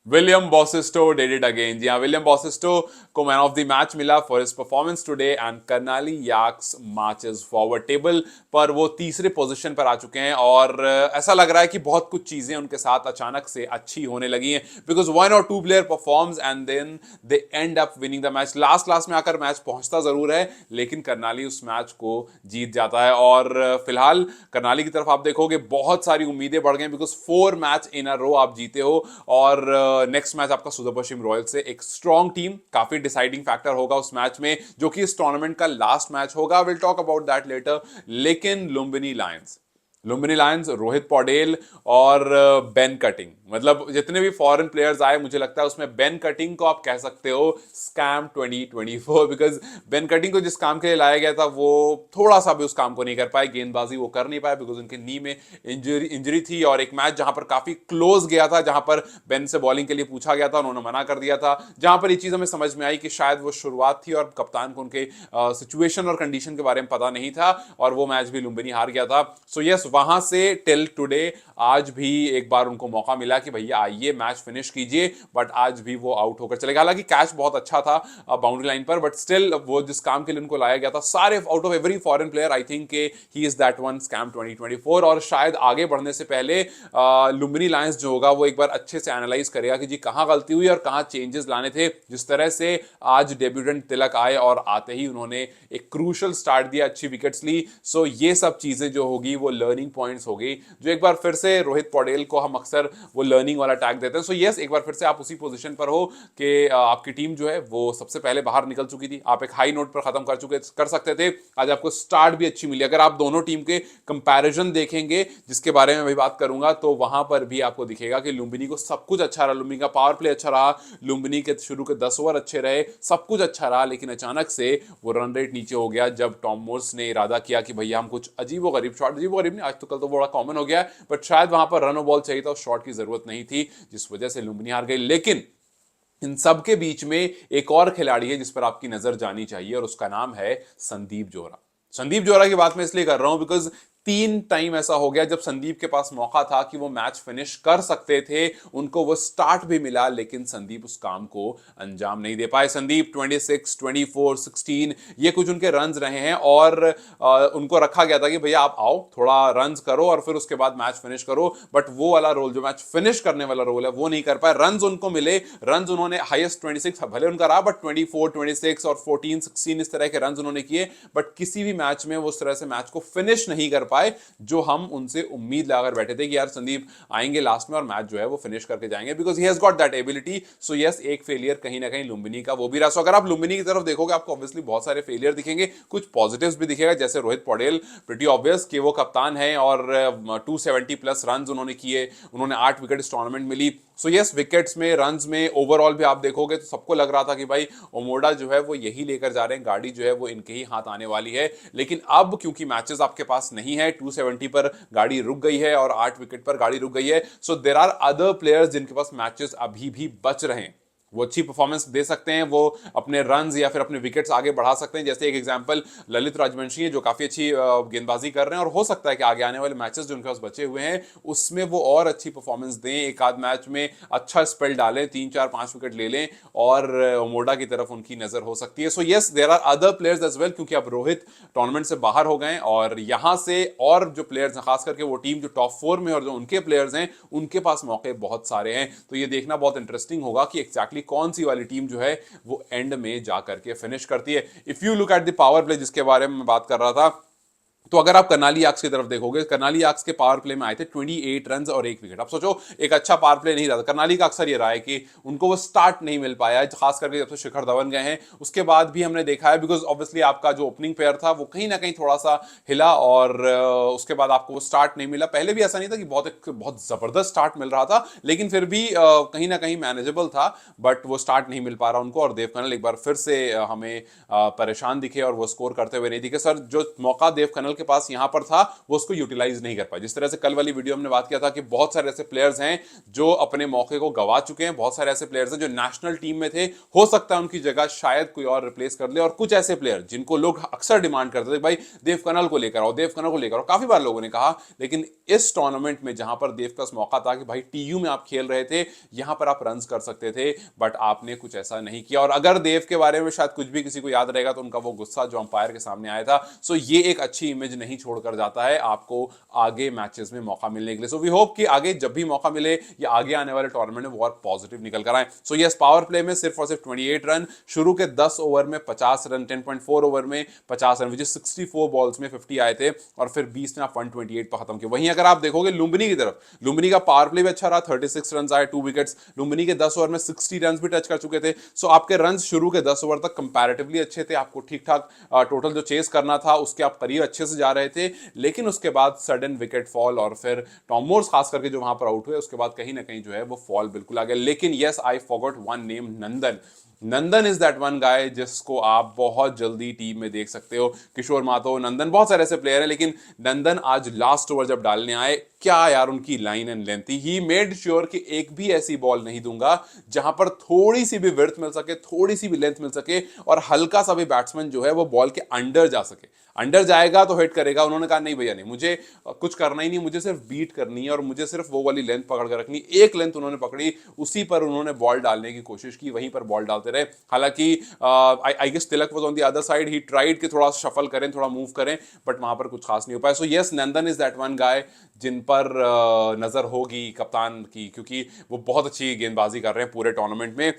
William Bossisto did it again. जी हाँ, William Bossisto को मैन ऑफ द मैच मिला for his performance today and Karnali Yaks marches forward table पर वो तीसरे पोजीशन पर आ चुके हैं और ऐसा लग रहा है कि बहुत कुछ चीजें उनके साथ अचानक से अच्छी होने लगी हैं बिकॉज वन और two player performs and then they end up winning the match. Last last में आकर मैच पहुंचता जरूर है लेकिन कर्नाली उस मैच को जीत जाता है और फिलहाल कर्नाली की तरफ आप देखोगे बहुत सारी उम्मीदें बढ़ गई बिकॉज 4 मैच इन अ रो आप जीते हो और नेक्स्ट मैच आपका सुदर्शन पश्चिम रॉयल्स से एक स्ट्रॉन्ग टीम, काफी डिसाइडिंग फैक्टर होगा उस मैच में जो कि इस टूर्नामेंट का लास्ट मैच होगा। Will talk about that later. लेकिन लुम्बिनी लायंस, रोहित पौडेल और बेन कटिंग, मतलब जितने भी फॉरेन प्लेयर्स आए मुझे लगता है उसमें बेन कटिंग को आप कह सकते हो स्कैम 2024 बिकॉज बेन कटिंग को जिस काम के लिए लाया गया था वो थोड़ा सा भी उस काम को नहीं कर पाए, गेंदबाजी वो कर नहीं पाए बिकॉज उनके नी में इंजरी थी और एक मैच जहां पर काफी क्लोज गया था, जहां पर बेन से बॉलिंग के लिए पूछा गया था, उन्होंने मना कर दिया था, जहां पर ये चीज हमें समझ में आई कि शायद वो शुरुआत थी और कप्तान को उनके सिचुएशन और कंडीशन के बारे में पता नहीं था और वो मैच भी लुम्बिनी हार गया था। सो यस, वहां से टिल टुडे आज भी एक बार उनको मौका मिला कि भैया आइए मैच फिनिश कीजिए, बट आज भी वो आउट होकर चले गए। हालांकि कैच बहुत अच्छा था बाउंड्री लाइन पर, बट स्टिल वो जिस काम के लिए उनको लाया गया था, सारे out of every foreign player I think he is that one scam 2024। और शायद आगे बढ़ने से पहले लुम्बिनी लायंस जो होगा वो एक बार अच्छे से एनालाइज करेगा कि जी कहां गलती हुई और कहां चेंजेस लाने थे। जिस तरह से आज डेब्यूटेंट तिलक आए और आते ही उन्होंने एक क्रूशल स्टार्ट दिया, अच्छी विकेट्स ली। सो ये सब चीजें जो होगी वो लर्निंग पॉइंट्स होगी, जो एक बार फिर से रोहित पौडेल को हम अक्सर वो लर्निंग वाला टैग देते हैं। सो यस, एक बार फिर से आप उसी पोजीशन पर हो कि आपकी टीम जो है वो सबसे पहले बाहर निकल चुकी थी, आप एक हाई नोट पर खत्म कर सकते थे। आज आपको स्टार्ट भी अच्छी मिली। अगर आप दोनों टीम के कंपैरिजन देखेंगे जिसके बारे में मैं बात करूंगा तो वहां पर भी आपको दिखेगा कि लुम्बिनी को सब कुछ अच्छा रहा, लुम्बिनी का पावर प्ले अच्छा रहा, लुम्बिनी के शुरू के 10 ओवर अच्छे रहे, सब कुछ अच्छा रहा, लेकिन अचानक से वो रन रेट नीचे हो गया जब टॉम मोर्स ने इरादा किया कि भैया हम कुछ अजीबो गरीब शॉट, अजीबो गरीब नहीं, आज तो कल तो बड़ा कॉमन हो गया है, बट शायद वहां पर रन बॉल चाहिए था, उस शॉट की जरूरत नहीं थी जिस वजह से लुम्बिनी हार गई। लेकिन इन सब के बीच में एक और खिलाड़ी है जिस पर आपकी नजर जानी चाहिए और उसका नाम है संदीप जोरा। संदीप जोरा की बात मैं इसलिए कर रहा हूं बिकॉज 3 टाइम ऐसा हो गया जब संदीप के पास मौका था कि वो मैच फिनिश कर सकते थे, उनको वो स्टार्ट भी मिला, लेकिन संदीप उस काम को अंजाम नहीं दे पाए। संदीप 26, 24, 16 ये कुछ उनके रन्स रहे हैं और उनको रखा गया था कि भैया आप आओ थोड़ा रन्स करो और फिर उसके बाद मैच फिनिश करो, बट वो वाला रोल जो मैच फिनिश करने वाला रोल है वो नहीं कर पाए। रन्स उनको मिले, रन्स उन्होंने हाईएस्ट 26 भले उनका रहा, बट 24, 26 और 14, 16 इस तरह के रन्स उन्होंने किए, बट किसी भी मैच में वो उस तरह से मैच को फिनिश नहीं कर पाए जो हम उनसे उम्मीद लगाकर बैठे थे कि यार संदीप आएंगे लास्ट में और मैच जो है वो फिनिश करके जाएंगे because he has got that ability. So yes, एक फेलियर कहीं ना कहीं लुम्बिनी का वो भी रहा। सो अगर आप लुम्बिनी की तरफ देखोगे आपको ऑब्वियसली बहुत सारे फेलियर दिखेंगे, कुछ पॉजिटिव्स भी दिखेगा, जैसे रोहित पौडेल, प्रिटी ऑब्वियस कि वो कप्तान है और 270 प्लस रन उन्होंने किए, उन्होंने 8 विकेट इस टूर्नामेंट मिली। सो यस, विकेट्स में, रन्स में, ओवरऑल भी आप देखोगे तो सबको लग रहा था कि भाई ओमोडा जो है वो यही लेकर जा रहे हैं, गाड़ी जो है वो इनके ही हाथ आने वाली है। लेकिन अब क्योंकि मैचेस आपके पास नहीं है, 270 पर गाड़ी रुक गई है और 8 विकेट पर गाड़ी रुक गई है, so there are other players जिनके पास मैचेस अभी भी बच रहे हैं, वो अच्छी परफॉर्मेंस दे सकते हैं, वो अपने रन्स या फिर अपने विकेट्स आगे बढ़ा सकते हैं। जैसे एक एग्जांपल ललित राजवंशी है जो काफी अच्छी गेंदबाजी कर रहे हैं और हो सकता है कि आगे आने वाले मैचेस जो उनके पास बचे हुए हैं उसमें वो और अच्छी परफॉर्मेंस दें, एक आध मैच में अच्छा स्पेल डालें, 3, 4, 5 विकेट ले लें और मोडा की तरफ उनकी नजर हो सकती है। So yes, there are other players as well, क्योंकि अब रोहित टूर्नामेंट से बाहर हो गए और यहां से और जो प्लेयर्स हैं, खास करके वो टीम जो टॉप 4 में और जो उनके प्लेयर्स हैं उनके पास मौके बहुत सारे हैं। तो ये देखना बहुत इंटरेस्टिंग होगा कि एक्जैक्टली कौन सी वाली टीम जो है वो एंड में जाकर के फिनिश करती है। If you look at the power play जिसके बारे में मैं बात कर रहा था, तो अगर आप कर्नाली याक्स की तरफ देखोगे, कर्नाली याक्स के पावर प्ले में आए थे 28 रन और 1 विकेट। अब सोचो एक अच्छा पावर प्ले नहीं रहा था। कर्नाली का अक्सर ये रहा है कि उनको वो स्टार्ट नहीं मिल पाया है, खास करके जब से शिखर धवन गए हैं उसके बाद भी हमने देखा है, बिकॉज ऑब्वियसली आपका जो ओपनिंग पेयर था वो कहीं ना कहीं थोड़ा सा हिला और उसके बाद आपको वो स्टार्ट नहीं मिला। पहले भी ऐसा नहीं था कि बहुत जबरदस्त स्टार्ट मिल रहा था, लेकिन फिर भी कहीं ना कहीं मैनेजेबल था, बट वो स्टार्ट नहीं मिल पा रहा उनको। और देव कनल एक बार फिर से हमें परेशान दिखे और वो स्कोर करते हुए नहीं दिखे। सर, जो मौका देव कनल के पास यहां पर था वो उसको यूटिलाइज नहीं कर पाए। जिस तरह से कल वाली वीडियो हमने बात किया था कि बहुत सारे ऐसे प्लेयर्स हैं जो अपने मौके को गवा चुके हैं, बहुत सारे ऐसे प्लेयर्स हैं जो नेशनल टीम में थे, हो सकता है उनकी जगह शायद कोई और रिप्लेस कर ले, और कुछ ऐसे प्लेयर जिनको लोग अक्सर डिमांड करते थे भाई देव कनल को लेकर आओ, देव कनल को लेकर आओ, काफी बार लोगों ने कहा, लेकिन इस टूर्नामेंट में जहां पर देव का मौका था कि भाई टीयू में आप खेल रहे थे, यहां पर आप रन कर सकते थे, बट आपने कुछ ऐसा नहीं किया। और अगर देव के बारे में शायद कुछ भी किसी को याद रहेगा तो उनका वो गुस्सा जो अंपायर के सामने आया था, सो ये एक अच्छी इमेज नहीं छोड़कर जाता है आपको आगे मैचेस में मौका मिलने के लिए। सो वी होप कि आगे जब भी मौका मिले या आगे आने वाले टूर्नामेंट में वो और पॉजिटिव निकल कर आए। सो यस, पावर प्ले में सिर्फ और सिर्फ 28 रन, शुरू के 10 ओवर में 50 रन, 10.4 ओवर में 50 रन, विच इज 64 बॉल्स में 50 आए थे, और फिर 20 ने आप 128 पर खत्म किया। वहीं अगर आप देखोगे लुम्बिनी की तरफ, लुम्बिनी का पावर प्ले भी अच्छा रहा, 36 रन आए, 2 विकेट्स, लुम्बिनी के 10 ओवर में 60 रन भी टच कर चुके थे। सो आपके रन शुरू के 10 ओवर तक कंपैरेटिवली अच्छे थे, आपको ठीक ठाक टोटल जो चेस करना था उसके आप करीब अच्छे से जा रहे थे, लेकिन उसके बाद सडन विकेट फॉल और फिर टॉम मोर्स खास करके जो वहां पर आउट हुए, उसके बाद कहीं ना कहीं जो है वो फॉल बिल्कुल आ गया। लेकिन yes, I forgot one name, Nandan. Nandan is that one गाय जिसको आप बहुत जल्दी टीम में देख सकते हो। किशोर माधव, नंदन, बहुत सारे ऐसे प्लेयर हैं, लेकिन नंदन आज लास्ट ओवर जब डालने आए, क्या यार उनकी लाइन एंड लेंथ थी। ही मेड श्योर कि एक भी ऐसी बॉल नहीं दूंगा जहां पर थोड़ी सी भी विड्थ मिल सके, थोड़ी सी भी लेंथ मिल सके, और हल्का सा भी बैट्समैन जो है वो बॉल के अंडर जा सके। अंडर जाएगा तो हिट करेगा। उन्होंने कहा नहीं भैया नहीं, मुझे कुछ करना ही नहीं, मुझे सिर्फ बीट करनी है और मुझे सिर्फ वो वाली लेंथ पकड़ कर रखनी। एक लेंथ उन्होंने पकड़ी, उसी पर उन्होंने बॉल डालने की कोशिश की, वहीं पर बॉल डालते रहे। हालांकि I guess Tilak was on the other side, he tried कि थोड़ा शफल करें, थोड़ा मूव करें, बट वहां पर कुछ खास नहीं हो पाया। So yes, Nandan is that one guy जिन पर नजर होगी कप्तान की, क्योंकि वो बहुत अच्छी गेंदबाजी कर रहे हैं पूरे टूर्नामेंट में।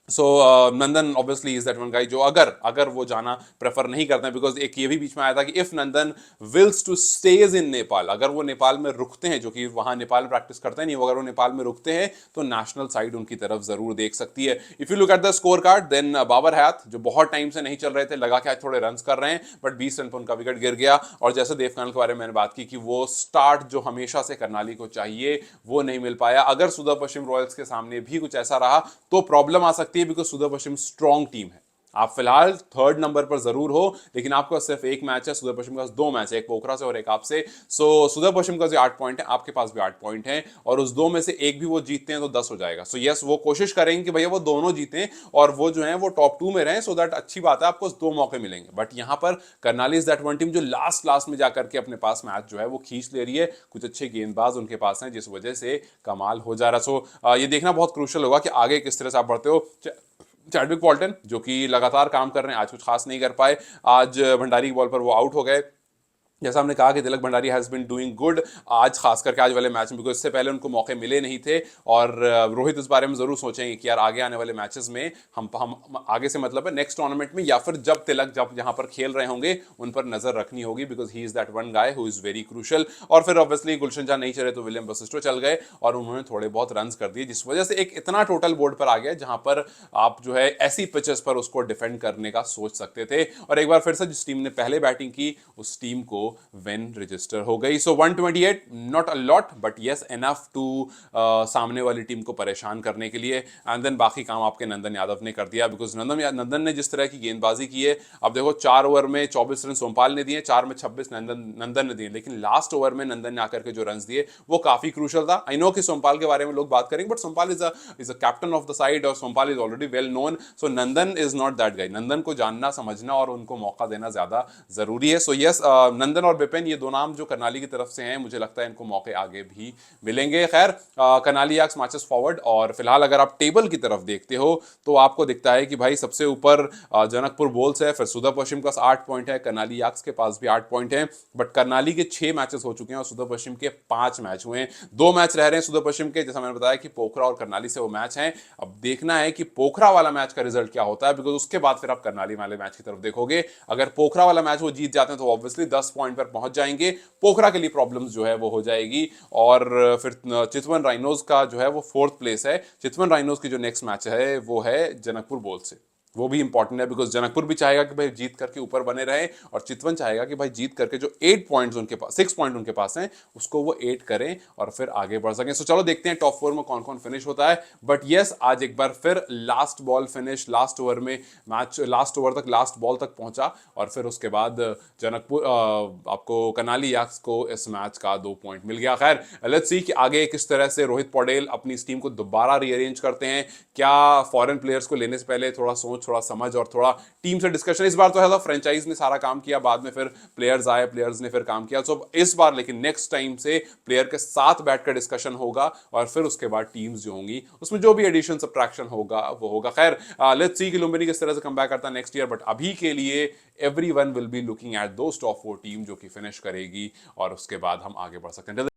So Nandan obviously is that one guy जो अगर वो जाना प्रेफर नहीं करते हैं, बिकॉज एक ये भी बीच में आया था कि if Nandan wills to stage in Nepal, अगर वो नेपाल में रुकते हैं, जो कि वहां नेपाल में प्रैक्टिस करते हैं नहीं, अगर वो नेपाल में रुकते हैं तो नेशनल साइड उनकी तरफ जरूर देख सकती है। If you look at the score card, then Babar Hayat जो बहुत टाइम से नहीं चल रहे थे, लगा कि आज थोड़े रन कर रहे हैं, बट 20 रन पर उनका विकेट गिर गया। और जैसे देव कनल के बारे में मैंने बात की कि वो स्टार्ट जो हमेशा से करनाली को चाहिए वो नहीं मिल पाया। अगर सुधा पश्चिम रॉयल्स के सामने भी कुछ ऐसा रहा तो प्रॉब्लम आ सकती है, because Sudha Paschim strong team है। आप फिलहाल थर्ड नंबर पर जरूर हो, लेकिन आपका सिर्फ एक मैच है, सुधा पश्चिम का 2 मैच है, एक पोखरा से और एक आपसे। सो सुधा पश्चिम का जो 8 पॉइंट है, आपके पास भी 8 पॉइंट है, और उस 2 में से एक भी वो जीतते हैं तो 10 हो जाएगा। सो यस, वो कोशिश करेंगे कि भैया वो दोनों जीतें और वो जो है वो टॉप 2 में रहें, सो दैट अच्छी बात है, आपको 2 मौके मिलेंगे। बट यहां पर Karnali is that one team जो लास्ट में जाकर के अपने पास मैच जो है वो खींच ले रही है। कुछ अच्छे गेंदबाज उनके पास हैं, जिस वजह से कमाल हो जा रहा है। सो ये देखना बहुत क्रूशियल होगा कि आगे किस तरह से आप बढ़ते हो। चैडविक पॉल्टन जो कि लगातार काम कर रहे हैं, आज कुछ खास नहीं कर पाए, आज भंडारी की बॉल पर वो आउट हो गए। जैसा हमने कहा कि Tilak Bhandari has been doing good, आज खास करके आज वाले मैच में, बिकॉज इससे पहले उनको मौके मिले नहीं थे। और रोहित इस बारे में जरूर सोचेंगे कि यार आगे आने वाले मैचेस में हम आगे से मतलब है नेक्स्ट टूर्नामेंट में, या फिर जब तिलक जब यहां पर खेल रहे होंगे उन पर नजर रखनी होगी, because he is that one guy who is very crucial. और फिर ऑब्वियसली गुलशन जहां नहीं चले तो विलियम बसिस्टो चल गए और उन्होंने थोड़े बहुत रन कर दिए, जिस वजह से एक इतना टोटल बोर्ड पर आ गया जहां पर आप जो है ऐसी पिचेस पर उसको डिफेंड करने का सोच सकते थे। और एक बार फिर से जिस टीम ने पहले बैटिंग की उस टीम को विन रजिस्टर हो गई। So 128 not a lot, but yes enough to सामने वाली टीम को परेशान करने के लिए। एंड देन बाकी काम आपके नंदन यादव ने कर दिया, बिकॉज नंदन ने जिस तरह की गेंदबाजी की है, अब देखो 4 ओवर में 24 रन सोमपाल ने दिए, 4 में 26 नंदन ने दिए, लेकिन लास्ट ओवर में नंदन ने आकर के जो रन दिए वो काफी क्रूशल था। आई नो कि सोमपाल के बारे में लोग बात करेंगे, but Sompal is a captain of the side और Sompal is already well known. So Nandan is not that guy. Nandan को जानना, समझना और उनको मौका देना ज्यादा जरूरी है। सो यस, नंदन और बिपिन ये दो नाम जो करनाली की तरफ से हैं, मुझे लगता है इनको मौके आगे भी मिलेंगे। खैर, करनाली याक्स मार्चेस फॉरवर्ड, और फिलहाल अगर आप टेबल की तरफ देखते हो तो आपको दिखता है कि भाई सबसे ऊपर जनकपुर बोल्स है, फिर सुधा पश्चिम का 8 पॉइंट है, करनाली याक्स के पास भी 8 पॉइंट है। बट करनाली के 6 मैचेस हो चुके हैं और सुधा पश्चिम के 5 मैच हुए हैं। 2 मैच रह रहे हैं सुधा पश्चिम के, जैसा मैंने बताया कि पोखरा और करनाली से वो मैच हैं। अब देखना है कि पोखरा वाला मैच का रिजल्ट क्या होता है, बिकॉज उसके बाद फिर आप करनाली वाले मैच की तरफ देखोगे। अगर पोखरा वाला मैच वो जीत जाते हैं तो ऑब्वियसली 10 पॉइंट पर पहुंच जाएंगे। पोखरा के लिए प्रॉब्लम्स जो है वो हो जाएगी। और फिर चितवन राइनोज का जो है वो 4th प्लेस है। चितवन राइनोज की जो नेक्स्ट मैच है वो है जनकपुर बोल से। वो भी इंपॉर्टेंट है, बिकॉज जनकपुर भी चाहेगा कि भाई जीत करके ऊपर बने रहे, और चितवन चाहेगा कि भाई जीत करके जो 8 पॉइंट्स उनके पास 6 पॉइंट उनके पास हैं उसको वो 8 करें और फिर आगे बढ़ सकें। सो चलो देखते हैं टॉप 4 में कौन कौन फिनिश होता है। बट यस, आज एक बार फिर last ball finish, last over में मैच, लास्ट ओवर तक, लास्ट बॉल तक पहुंचा, और फिर उसके बाद जनकपुर आपको करनाली याक्स को इस मैच का 2 पॉइंट मिल गया। खैर, लेट्स सी कि आगे किस तरह से रोहित पौडेल अपनी इस टीम को दोबारा रीअरेंज करते हैं। क्या फॉरेन प्लेयर्स को लेने से पहले थोड़ा सोच, थोड़ा समझ और थोड़ा टीम से डिस्कशन, इस बार तो है फ्रेंचाइज ने सारा काम किया, बाद में फिर प्लेयर्स आए, प्लेयर्स ने फिर काम किया। सो इस बार लेकिन नेक्स्ट टाइम से प्लेयर के साथ बैठकर डिस्कशन होगा, और फिर उसके बाद टीम्स जो होंगी उसमें जो भी एडिशन सब्ट्रैक्शन होगा वो होगा। खैर, लेट्स सी कि लुम्बिनी किस तरह से कम बैक करता है नेक्स्ट ईयर, बट अभी के लिए everyone will be looking at those top 4 team जो कि फिनिश करेगी, और उसके बाद हम आगे बढ़ सकते हैं।